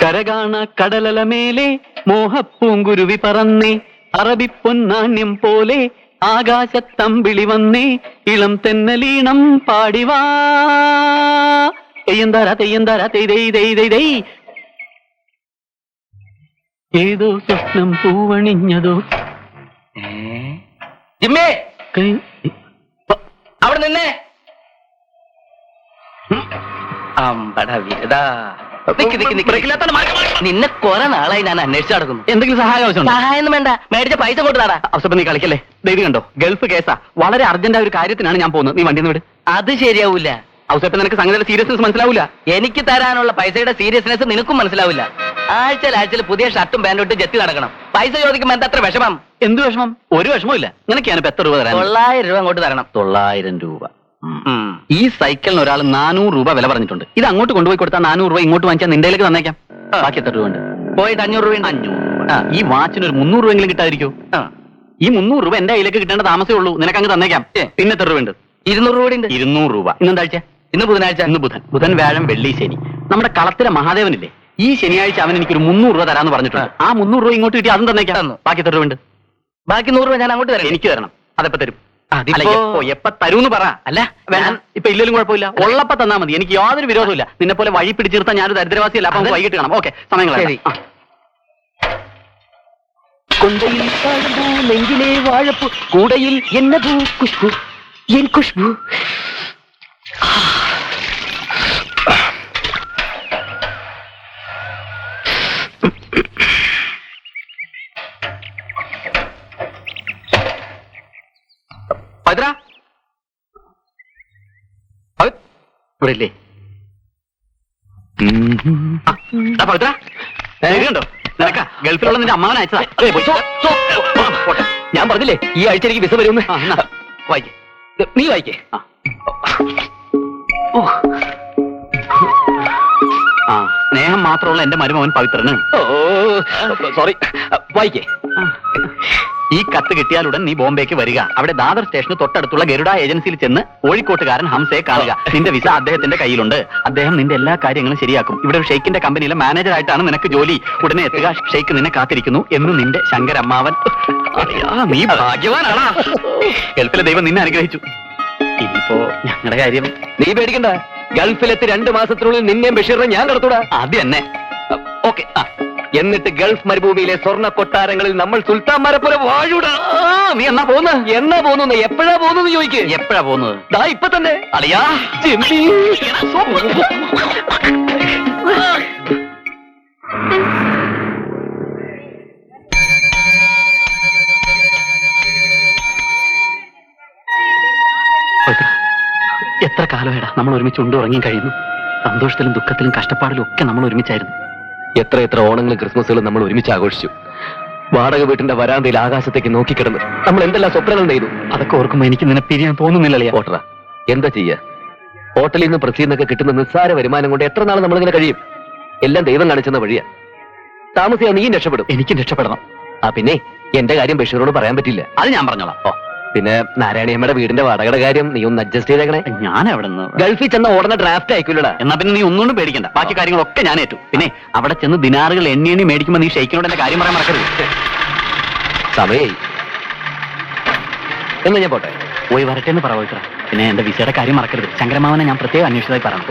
കരകാണ കടലല മേലെ മോഹപ്പൂങ്കുരുവി പറന്നേ, അറബിപ്പൊന്നാണ്യം പോലെ ആകാശത്തമ്പിളി വന്നേ, ഇളം തെന്നലീണം പാടിവാ. തെയ്യന്താര തെയ്യന്താര തെയ്. ഏതോ സ്വപ്നം പൂവണിഞ്ഞതോ. ജിമ്മേ, അവിടെ നിന്നേ. നിന്നെ കുറെ നാളായി ഞാൻ അന്വേഷിച്ചു നടക്കുന്നു. എന്തെങ്കിലും സഹായം ആവശ്യമുണ്ടോ? സഹായം വേണ്ട, മേടിച്ച പൈസ കൊണ്ടുതാടാ. അവസരം നീ കളിക്കല്ലേ. ദേവി കണ്ടോ, ഗൾഫ് കേസാ, വളരെ അർജന്റായ ഒരു കാര്യത്തിനാണ് ഞാൻ പോകുന്നത്. നീ വണ്ടി വിട്. അത് ശരിയാവൂല. അവസരം നിനക്ക് സംഗതിയുടെ സീരിയസ്നെസ് മനസ്സിലാവൂല. എനിക്ക് തരാനുള്ള പൈസയുടെ സീരിയസ്നെസ് നിനക്കും മനസ്സിലാവില്ല. ആഴ്ചയിൽ പുതിയ ഷർട്ടും പാന്റും ഇട്ട് ജെത്തി നടക്കണം. പൈസ ചോദിക്കുമ്പോ എന്താ അത്ര വിഷമം? എന്ത് വിഷമം? ഒരു വിഷമവും ഇല്ല. നിനക്ക് ഞാനിപ്പോ എത്ര രൂപ തരാം? 900 രൂപ അങ്ങോട്ട് തരണം. 900 രൂപ. ഈ സൈക്കിളിന് ഒരാൾ 400 രൂപ വില പറഞ്ഞിട്ടുണ്ട്. ഇത് അങ്ങോട്ട് കൊണ്ടുപോയി കൊടുത്താൽ 400 രൂപ ഇങ്ങോട്ട് വാങ്ങിച്ചാൽ നിന്റെയിലേക്ക് തന്നേക്കാം. ബാക്കി എത്ര രൂപ ഉണ്ട്? പോയിട്ട് 500 രൂപ. 500. ഈ വാച്ചിന് ഒരു 300 രൂപയെങ്കിലും കിട്ടാതിരിക്കോ? ഈ 300 രൂപ എന്റെ കയ്യിലേക്ക് കിട്ടേണ്ട താമസമേ ഉള്ളൂ. നിനക്ക് അങ്ങ് തന്നേക്കാം. പിന്നെ എത്ര രൂപ ഉണ്ട്? 200 രൂപ ഉണ്ട്. 200 രൂപ. ഇന്നെന്താഴ്ച? ഇന്ന് ബുധനാഴ്ച. ഇന്ന് ബുധൻ, വ്യാഴം, വെള്ളി, ശനി. നമ്മുടെ കളത്തിലെ മഹാദേവനില്ലേ, ഈ ശനിയാഴ്ച അവൻ എനിക്കൊരു 300 രൂപ തരാന്ന് പറഞ്ഞിട്ടുണ്ട്. ആ 300 രൂപ ഇങ്ങോട്ട് കിട്ടി അതും തന്നേക്കാം. ബാക്കി എത്ര രൂപ ഉണ്ട്? ബാക്കി 100 രൂപ ഞാൻ അങ്ങോട്ട് തരാം. എനിക്ക് തരണം. അതെപ്പോ തരും? എപ്പ തരൂന്ന് പറ. അല്ല വേണം, ഇപ്പൊ ഇല്ലെങ്കിലും കുഴപ്പമില്ല. ഉള്ളപ്പ തന്നാ മതി. എനിക്ക് യാതൊരു വിരോധമില്ല. നിന്നെ പോലെ വഴി പിടിച്ചിരുത്താൻ ഞാനൊരു ദരിദ്രവാസിയല്ല. അപ്പൊ വൈകിട്ട് കാണാം. ഓക്കെ, സമയങ്ങളായി. കൊണ്ടയിൽ വാഴപ്പൂ, നെഞ്ചിലെ വാഴപ്പൂ, കൂടയിൽ എന്നതൂ ഖുശ്ബു, എൻ ഖുശ്ബു. പവിത്ര ഇവിടെ ഇല്ലേ? പവിത്ര കണ്ടോ, നിനക്കാ ഗൾഫിലുള്ള നിന്റെ അമ്മാവൻ അയച്ചതാ. ഞാൻ പറഞ്ഞില്ലേ ഈ ആഴ്ച എനിക്ക് വിസ വരുമെന്ന്. വായിക്കേ, നീ വായിക്കേ. സ്നേഹം മാത്രമുള്ള എന്റെ മരുമകൻ പവിത്രന്. സോറി, വായിക്കേ. ഈ കത്ത് കിട്ടിയാലുടൻ നീ ബോംബെക്ക് വരിക. അവിടെ ദാദർ സ്റ്റേഷന് തൊട്ടടുത്തുള്ള ഗരുഡ ഏജൻസിയിൽ ചെന്ന് കോഴിക്കോട്ടുകാരൻ ഹംസയെ കാണുക. നിന്റെ വിസ അദ്ദേഹത്തിന്റെ കയ്യിലുണ്ട്. അദ്ദേഹം നിന്റെ എല്ലാ കാര്യങ്ങളും ശരിയാക്കും. ഇവിടെ ഒരു ഷെയ്ക്കിന്റെ കമ്പനിയിലെ മാനേജറായിട്ടാണ് നിനക്ക് ജോലി. ഉടനെ എത്തുക. ഷെയ്ക്ക് നിന്നെ കാത്തിരിക്കുന്നു എന്ന് നിന്റെ ശങ്കരമ്മാവൻ. നീ ഭാഗ്യവാനാണാ. ഗൾഫിലെ ദൈവം നിന്നെ അനുഗ്രഹിച്ചു. ഇനിയിപ്പോ ഞങ്ങളുടെ കാര്യം നീ പേടിക്കണ്ട. ഗൾഫിലെത്തി 2 മാസത്തിനുള്ളിൽ നിന്നെയും ബഷീറിനെ ഞാൻ നടത്തൂടാ. അത് തന്നെ. ഓക്കെ. എന്നിട്ട് ഗൾഫ് മരുഭൂമിയിലെ സ്വർണ്ണ കൊട്ടാരങ്ങളിൽ നമ്മൾ സുൽത്താൻമാരെ പോലെ വാഴൂടാ. നീ എന്നാ പോകുന്നത്? എപ്പോഴാ പോകുന്നത് ചോദിക്ക്. എപ്പോഴാ പോകുന്നത്? ദാ ഇപ്പൊ തന്നെ. അളിയാ എത്ര കാലമായിടാ നമ്മൾ ഒരുമിച്ച് ഉറങ്ങി കഴിയുന്നു. സന്തോഷത്തിലും ദുഃഖത്തിലും കഷ്ടപ്പാടിലും ഒക്കെ നമ്മൾ ഒരുമിച്ചായിരുന്നു. എത്ര ഓണങ്ങളും ക്രിസ്മസുകളും നമ്മൾ ഒരുമിച്ച് ആഘോഷിച്ചു. വാടക വീട്ടിന്റെ വരാന്തയിൽ ആകാശത്തേക്ക് നോക്കിക്കിടന്ന് നമ്മൾ എന്തെല്ലാം സ്വപ്നങ്ങൾ നെയ്തു. അതൊക്കെ ഓർക്കുമ്പോ എനിക്ക് നിന്നെ പിരിയാൻ തോന്നുന്നില്ല. ഓട്ടറ, എന്താ ചെയ്യാ? ഹോട്ടലിൽ നിന്ന് പ്രസിന്നൊക്കെ കിട്ടുന്ന നിസ്സാര വരുമാനം കൊണ്ട് എത്ര നാൾ നമ്മളിങ്ങനെ കഴിയും? എല്ലാം ദൈവം കാണിച്ചെന്ന വഴിയാ. താമസിയാ നീയും രക്ഷപ്പെടും. എനിക്കും രക്ഷപ്പെടണം. പിന്നെ എന്റെ കാര്യം ബഷീറോട് പറയാൻ പറ്റില്ല. അത് ഞാൻ പറഞ്ഞോളാം. പിന്നെ നാരായണിയമ്മയുടെ വീടിന്റെ വാടകയുടെ കാര്യം നീ ഒന്ന് അഡ്ജസ്റ്റ് ചെയ്തേക്കണേ. ഞാൻ എവിടെ നിന്ന് ഗൾഫിൽ ചെന്ന ഓടുന്ന ഡ്രാഫ്റ്റ് അയക്കൂലടാ. എന്നാ പിന്നെ നീ ഒന്നുകൊണ്ടും പേടിക്കണ്ട. ബാക്കി കാര്യങ്ങളൊക്കെ ഞാൻ ഏറ്റു. പിന്നെ അവിടെ ചെന്ന് ദിനാറുകൾ എണ്ണി മേടിക്കുമ്പോ നീ ഷെയ്ക്കിനോട് എന്റെ കാര്യം പറയാൻ മറക്കരുത്. സമയായി. എന്നാ ഞാൻ പോട്ടെ. പോയി വരട്ടെ എന്ന് പറവിത്ര. പിന്നെ എന്റെ വിസയുടെ കാര്യം മറക്കരുത്. ശങ്കരമാവനെ ഞാൻ പ്രത്യേകം അന്വേഷിച്ചതായി പറഞ്ഞു.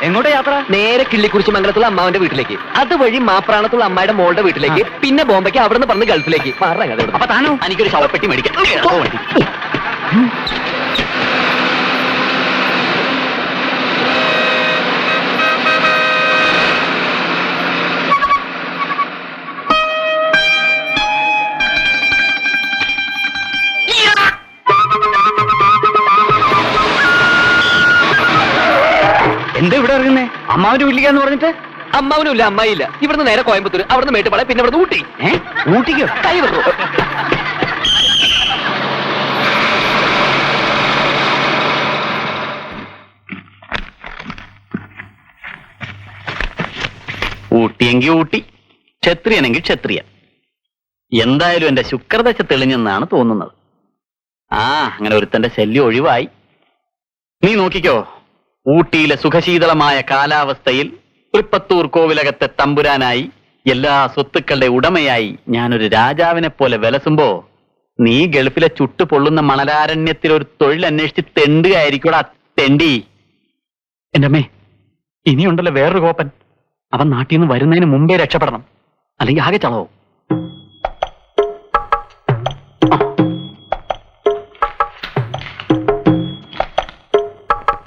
എങ്ങോട്ടാ യാത്ര? നേരെ കിള്ളിക്കുറിശി മംഗലത്തുള്ള അമ്മാവന്റെ വീട്ടിലേക്ക്, അതുവഴി മാപ്രാണത്തുള്ള അമ്മയുടെ മോളുടെ വീട്ടിലേക്ക്, പിന്നെ ബോംബെക്ക്, അവിടെ നിന്ന് പറഞ്ഞ് ഗൾഫിലേക്ക്. അപ്പൊ താനോ? എനിക്കൊരു ശവപ്പെട്ടി മേടിക്കാം. എന്താ ഇവിടെ ഇറങ്ങുന്നേ? അമ്മാവന്റെ വീട്ടിലേക്കാന്ന് പറഞ്ഞിട്ട്? അമ്മാവനും ഇല്ല, അമ്മായില്ല. ഇവിടുന്ന് നേരെ കോയമ്പത്തൂർ, അവിടുന്ന് മേട്ടുപാളയം, പിന്നെ ഇവിടുന്ന് ഊട്ടി. ഊട്ടിക്കോ? കൈ വിടുന്നു. ഊട്ടിയെങ്കിൽ ഊട്ടി, ക്ഷത്രിയനെങ്കിൽ ക്ഷത്രിയൻ. എന്തായാലും എന്റെ ശുക്രദശ തെളിഞ്ഞെന്നാണ് തോന്നുന്നത്. അങ്ങനെ ഒരുത്തന്റെ ശല്യം ഒഴിവായി. നീ നോക്കിക്കോ, ഊട്ടിയിലെ സുഖശീതളമായ കാലാവസ്ഥയിൽ തൃപ്പത്തൂർ കോവിലകത്തെ തമ്പുരാനായി എല്ലാ സ്വത്തുക്കളുടെ ഉടമയായി ഞാനൊരു രാജാവിനെ പോലെ വിലസുമ്പോ നീ ഗൾഫിലെ ചുട്ടു പൊള്ളുന്ന മണലാരണ്യത്തിൽ ഒരു തൊഴിൽ അന്വേഷിച്ച് തെണ്ടുകയായിരിക്കൂടാ തെണ്ടി. എന്റെ അമ്മേ, ഇനിയുണ്ടല്ലോ വേറൊരു കോപ്പൻ. അവൻ നാട്ടിൽ നിന്ന് വരുന്നതിന് മുമ്പേ രക്ഷപ്പെടണം, അല്ലെങ്കിൽ ആകെ ചളവോ.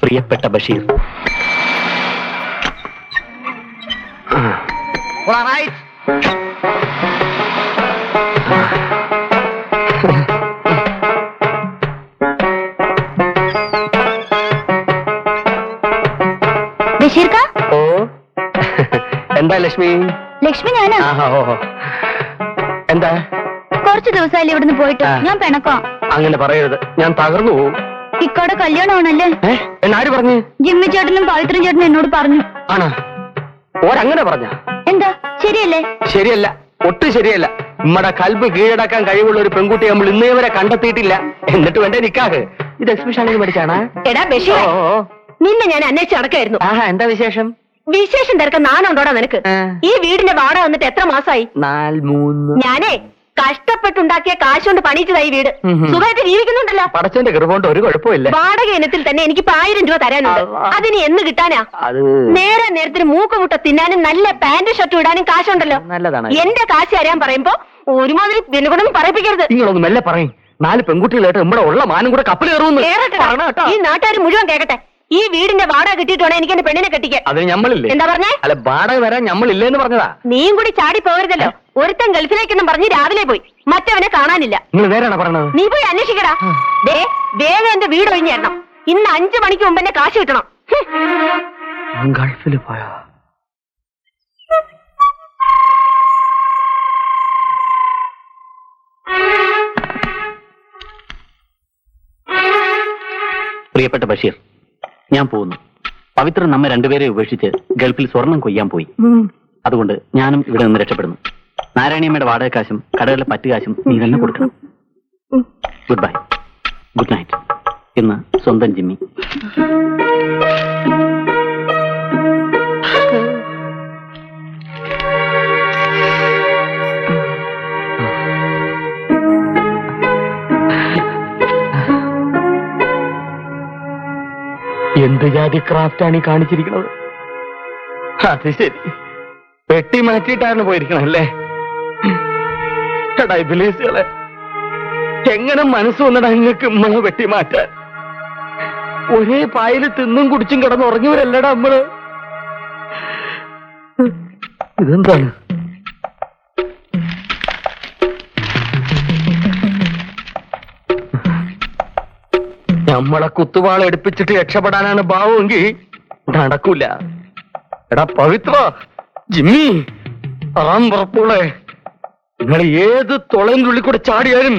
പ്രിയപ്പെട്ട ബഷീർ, ബഷീർക്ക, ഓ എന്താ ലക്ഷ്മി? ലക്ഷ്മി ഞാനാ. എന്താ? കുറച്ചു ദിവസമായില്ലേ ഇവിടുന്ന് പോയിട്ട്? ആ. ഞാൻ പിണക്കാം. അങ്ങനെ പറയരുത്, ഞാൻ തകർന്നു പോവും. ഇക്കോടെ കല്യാണമാണല്ലേ? എന്നാര് പറഞ്ഞു? ജിമ്മി ചേട്ടനും പവിത്രൻ ചേട്ടനും എന്നോട് പറഞ്ഞു. ആണോ? ഓരങ്ങനെ പറഞ്ഞ? എന്താ, ശരിയല്ലേ? ശരിയല്ല, ഒട്ടും ശരിയല്ല. നമ്മുടെ കൽബ് കീഴടക്കാൻ കഴിവുള്ള ഒരു പെൺകുട്ടിയെ നമ്മൾ ഇന്നേ വരെ കണ്ടെത്തിയിട്ടില്ല. എന്നിട്ട് വേണ്ടേ നിക്കാഹ്? ഇത് എക്സിബിഷനിൽ പഠിച്ചാണ്. എടാ ബഷീർ, നിന്നെ ഞാൻ അന്വേഷിച്ച് നടക്കായിരുന്നു. ആഹാ, എന്താ വിശേഷം? വിശേഷം തിരക്കാൻ നാനുണ്ടോടാ നിനക്ക്? ഈ വീടിന്റെ വാടക വന്നിട്ട് എത്ര മാസമായി? 4-3. ഞാനേ കഷ്ടപ്പെട്ടുണ്ടാക്കിയ കാശ് കൊണ്ട് പണിയിച്ചതായി വീട്. സുഖമായിട്ട് ജീവിക്കുന്നുണ്ടല്ലോ. പടച്ചന്റെ കൃപ കൊണ്ട് ഒരു കുഴപ്പമില്ല. വാടക ഇനത്തിൽ തന്നെ എനിക്ക് 1000 രൂപ തരാനുണ്ട്. അതിന് എന്ന് കിട്ടാനാ? അത് നേരെ നേരത്തിന് മൂക്കുമുട്ട തിന്നാനും നല്ല പാന്റ് ഷർട്ട് ഇടാനും കാശുണ്ടല്ലോ. നല്ലതാണ്. എന്റെ കാശ് തരാൻ പറയുമ്പോ ഒരുമാതിരി നിനക്കൊന്നും പറയിപ്പിക്കരുത്. നിങ്ങളൊന്ന് മെല്ലെ പറയും. 4 പെൺകുട്ടികളായിട്ട് നമ്മുടെ ഉള്ള മാനം കൂടെ കപ്പൽ കയറുന്നു. കേറട്ടെടാ. ഈ നാട്ടുകാർ മുഴുവൻ കേക്കട്ടെ. ഈ വീടിന്റെ വാടക കിട്ടിയിട്ട് വേണം എനിക്ക് എന്റെ പെണ്ണിനെ കെട്ടിക്കാൻ. അതിന് ഞമ്മളില്ലേ? എന്താ പറഞ്ഞേ? അല്ല, വാടക തരാൻ ഞമ്മളില്ലേന്ന് പറഞ്ഞതാ. നീയും കൂടി ചാടി പോകരുതല്ലോ. ഒരുത്തൻ ഗൾഫിലേക്കെന്നും പറഞ്ഞ് രാവിലെ പോയി, മറ്റവനെ കാണാനില്ല. നിങ്ങൾ നേരാണ് പറഞ്ഞത്. നീ പോയി അന്വേഷിക്കടാ. ദേ, വേഗം എന്റെ വീട് ഒഴിഞ്ഞേരണം. ഇന്ന് 5 മണിക്ക് മുമ്പ് എന്നെ കാശ് കിട്ടണം. ഗൾഫിൽ പോയോ? പ്രിയപ്പെട്ട ബഷീർ, ഞാൻ പോകുന്നു. പവിത്രൻ നമ്മെ രണ്ടുപേരെ ഉപേക്ഷിച്ച് ഗൾഫിൽ സ്വർണം കൊയ്യാൻ പോയി. അതുകൊണ്ട് ഞാനും ഇവിടെ നിന്ന് രക്ഷപ്പെടുന്നു. നാരായണിയമ്മയുടെ വാടകക്കാശും കടകളിലെ പറ്റുകാശും നീ തന്നെ കൊടുക്കണം. Good bye, good night. ഇന്ന് സ്വന്തം ജിമ്മി. എന്ത് ജാതി ക്രാഫ്റ്റാണ് ഈ കാണിച്ചിരിക്കുന്നത്? അത് ശരി, പെട്ടി മാറ്റിയിട്ടാണ് പോയിരിക്കണം അല്ലേ? എടാ ഇബ്ലീസുകളെ, എങ്ങനെ മനസ്സ് വന്നടാ നിങ്ങൾക്ക് നമ്മളെ വെട്ടി മാറ്റാൻ? ഒരേ പായല് തിന്നും കുടിച്ചും കിടന്നുറങ്ങിയവരല്ലടാ നമ്മള്. ഇതെന്താണ്? നമ്മളെ കുത്തുവാള എടുപ്പിച്ചിട്ട് രക്ഷപ്പെടാനാണ് ഭാവമെങ്കിൽ നടക്കൂല. എടാ പവിത്ര, ജിമ്മി, ആമ്പറപ്പുളെ, നിങ്ങൾ ഏത് തുളയും തുള്ളിക്കൂടെ ചാടിയാലും